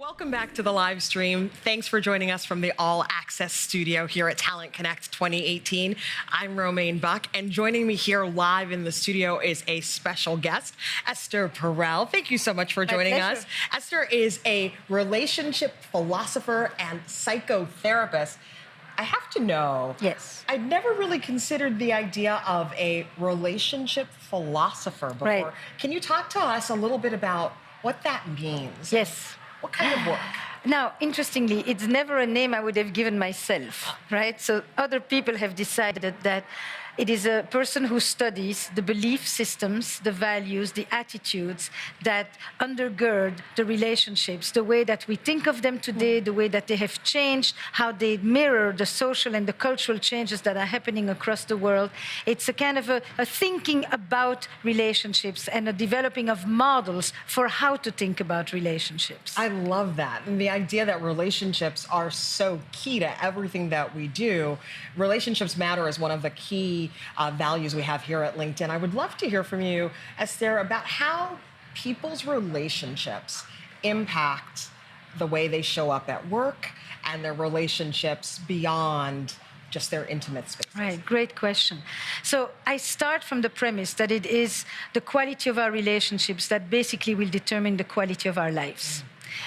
Welcome back to the live stream. Thanks for joining us from the All Access studio here at Talent Connect 2018. I'm Romaine Buck, and joining me here live in the studio is a special guest, Esther Perel. Thank you so much for joining us. Esther is a relationship philosopher and psychotherapist. I have to know, yes, I'd never really considered the idea of a relationship philosopher before. Right. Can you talk to us a little bit about what that means? Yes. What kind of work? Now, interestingly, it's never a name I would have given myself, right? So other people have decided that it is a person who studies the belief systems, the values, the attitudes that undergird the relationships, the way that we think of them today, the way that they have changed, how they mirror the social and the cultural changes that are happening across the world. It's a kind of a thinking about relationships and a developing of models for how to think about relationships. I love that. And the idea that relationships are so key to everything that we do. Relationships matter is one of the key values we have here at LinkedIn. I would love to hear from you, Esther, about how people's relationships impact the way they show up at work and their relationships beyond just their intimate spaces. Right, great question. So I start from the premise that it is the quality of our relationships that basically will determine the quality of our lives.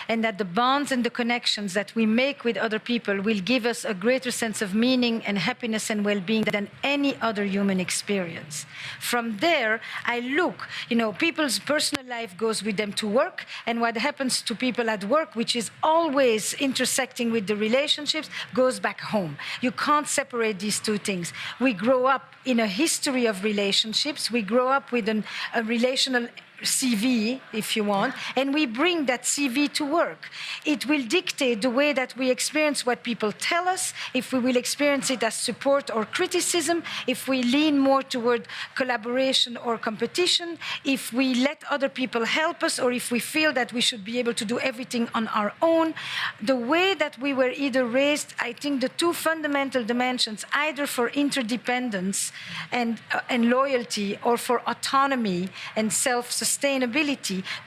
And that the bonds and the connections that we make with other people will give us a greater sense of meaning and happiness and well-being than any other human experience. From there, I look, people's personal life goes with them to work, and what happens to people at work, which is always intersecting with the relationships, goes back home. You can't separate these two things. We grow up in a history of relationships. We grow up with a relational CV, if you want, and we bring that CV to work. It will dictate the way that we experience what people tell us, if we will experience it as support or criticism, if we lean more toward collaboration or competition, if we let other people help us, or if we feel that we should be able to do everything on our own. The way that we were either raised, I think the two fundamental dimensions, either for interdependence and loyalty, or for autonomy and self-sustainability,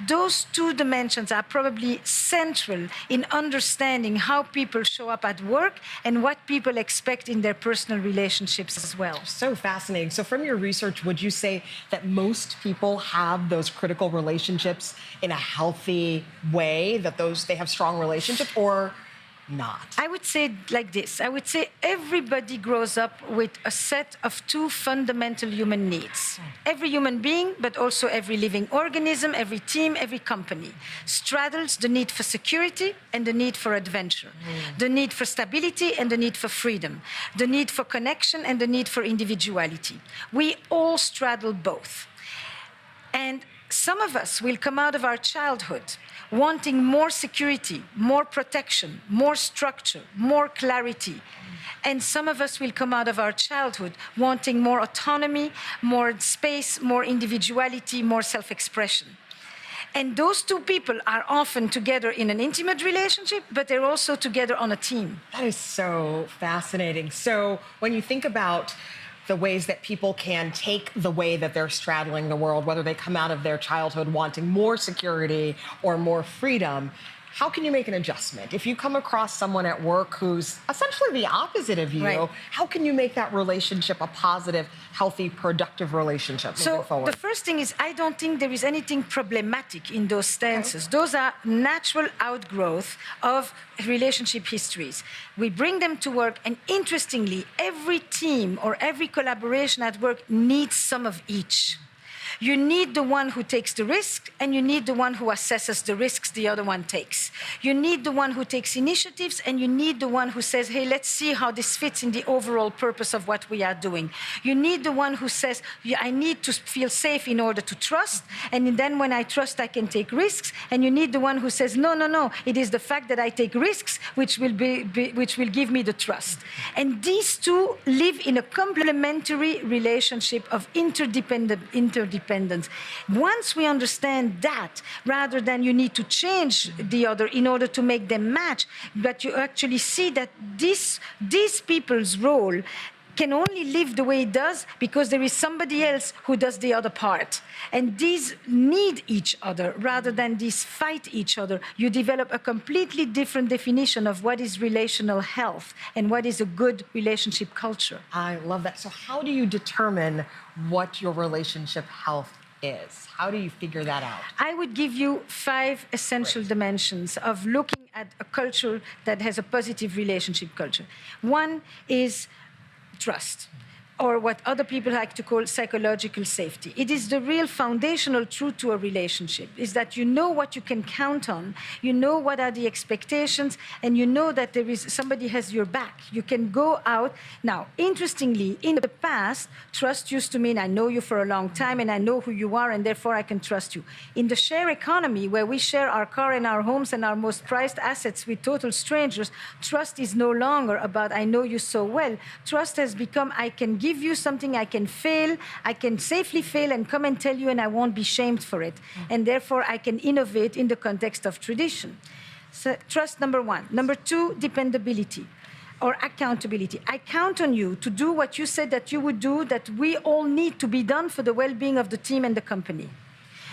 those two dimensions are probably central in understanding how people show up at work and what people expect in their personal relationships as well. So fascinating. So from your research, would you say that most people have those critical relationships in a healthy way, that they have strong relationships, or not? I would say like this. I would say everybody grows up with a set of two fundamental human needs. Every human being, but also every living organism, every team, every company, straddles the need for security and the need for adventure, the need for stability and the need for freedom, the need for connection and the need for individuality. We all straddle both. And some of us will come out of our childhood wanting more security, more protection, more structure, more clarity. And some of us will come out of our childhood wanting more autonomy, more space, more individuality, more self-expression. And those two people are often together in an intimate relationship, but they're also together on a team. That is so fascinating. So when you think about the ways that people can take the way that they're straddling the world, whether they come out of their childhood wanting more security or more freedom, how can you make an adjustment? If you come across someone at work who's essentially the opposite of you, right, how can you make that relationship a positive, healthy, productive relationship moving forward? The first thing is, I don't think there is anything problematic in those stances. Okay. Those are natural outgrowth of relationship histories. We bring them to work, and interestingly, every team or every collaboration at work needs some of each. You need the one who takes the risk, and you need the one who assesses the risks the other one takes. You need the one who takes initiatives, and you need the one who says, hey, let's see how this fits in the overall purpose of what we are doing. You need the one who says, yeah, I need to feel safe in order to trust, and then when I trust, I can take risks. And you need the one who says, no, no, no, it is the fact that I take risks which will give me the trust. And these two live in a complementary relationship of interdependence. Once we understand that, rather than you need to change the other in order to make them match, but you actually see that these people's role can only live the way it does because there is somebody else who does the other part. And these need each other rather than these fight each other. You develop a completely different definition of what is relational health and what is a good relationship culture. I love that. So how do you determine what your relationship health is? How do you figure that out? I would give you 5 essential dimensions of looking at a culture that has a positive relationship culture. One is trust, or what other people like to call psychological safety. It is the real foundational truth to a relationship, is that you know what you can count on, you know what are the expectations, and you know that there is somebody has your back. You can go out. Now, interestingly, in the past, trust used to mean I know you for a long time and I know who you are and therefore I can trust you. In the share economy, where we share our car and our homes and our most prized assets with total strangers, trust is no longer about I know you so well. Trust has become I can give you something, I can fail, I can safely fail and come and tell you and I won't be shamed for it. And therefore I can innovate in the context of tradition. So trust, number 1. Number 2, dependability or accountability. I count on you to do what you said that you would do, that we all need to be done for the well-being of the team and the company.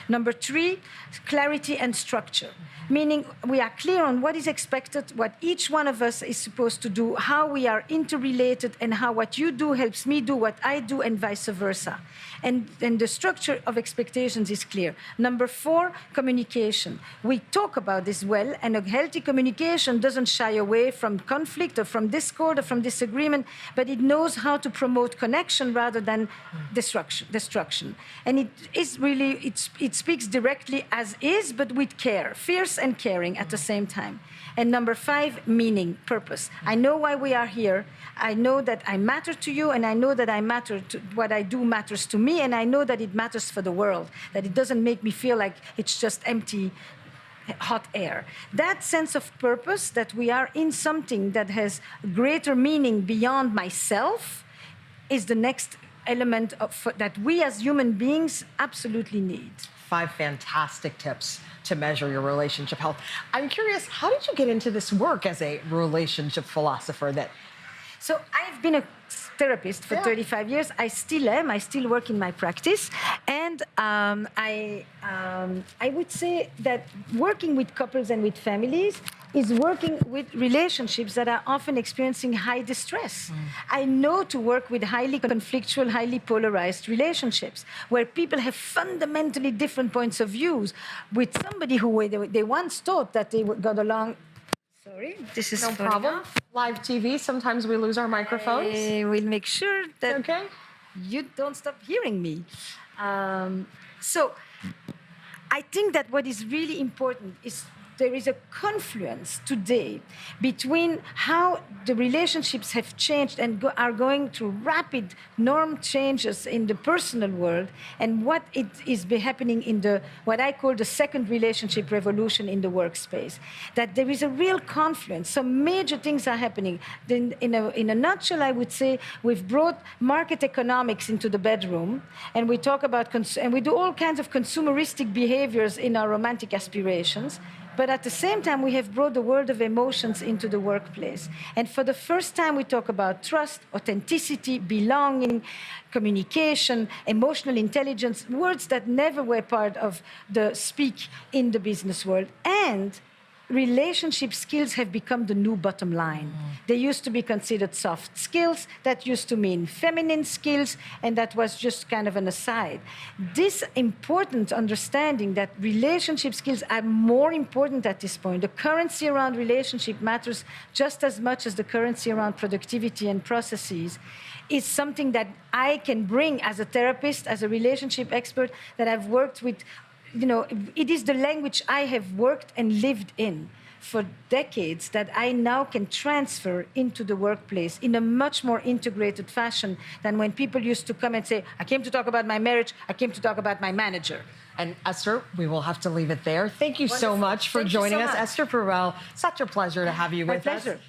Number 3, clarity and structure, meaning we are clear on what is expected, what each one of us is supposed to do, how we are interrelated, and how what you do helps me do what I do, and vice versa. And the structure of expectations is clear. Number 4, communication. We talk about this well, and a healthy communication doesn't shy away from conflict or from discord or from disagreement, but it knows how to promote connection rather than destruction. And it is really, it speaks directly as is, but with care, fierce and caring at the same time. And number 5, meaning, purpose. I know why we are here. I know that I matter to you, and I know that I matter to what I do matters to me, and I know that it matters for the world, that it doesn't make me feel like it's just empty, hot air. That sense of purpose, that we are in something that has greater meaning beyond myself, is the next element that we as human beings absolutely need. 5 fantastic tips to measure your relationship health. I'm curious, how did you get into this work as a relationship philosopher? So I've been a therapist for 35 years. I still am. I still work in my practice. And I would say that working with couples and with families is working with relationships that are often experiencing high distress. I know to work with highly conflictual, highly polarized relationships where people have fundamentally different points of views with somebody who they once thought that they got along. Sorry, this is no problem. Live TV, sometimes we lose our microphones. We'll make sure that okay. You don't stop hearing me. So I think that what is really important is there is a confluence today between how the relationships have changed and are going through rapid norm changes in the personal world and what it is happening in the what I call the second relationship revolution in the workspace. That there is a real confluence. Some major things are happening. In a nutshell, I would say we've brought market economics into the bedroom, and we talk about and we do all kinds of consumeristic behaviors in our romantic aspirations. But at the same time, we have brought the world of emotions into the workplace. And for the first time, we talk about trust, authenticity, belonging, communication, emotional intelligence, words that never were part of the speak in the business world. And relationship skills have become the new bottom line. They used to be considered soft skills. That used to mean feminine skills, and that was just kind of an aside. This important understanding that relationship skills are more important at this point. The currency around relationship matters just as much as the currency around productivity and processes, is something that I can bring as a therapist, as a relationship expert, that I've worked with. You know, it is the language I have worked and lived in for decades that I now can transfer into the workplace in a much more integrated fashion than when people used to come and say, I came to talk about my marriage, I came to talk about my manager. And Esther, we will have to leave it there. Thank you so much for joining us. Esther Perel, such a pleasure to have you with us. My pleasure.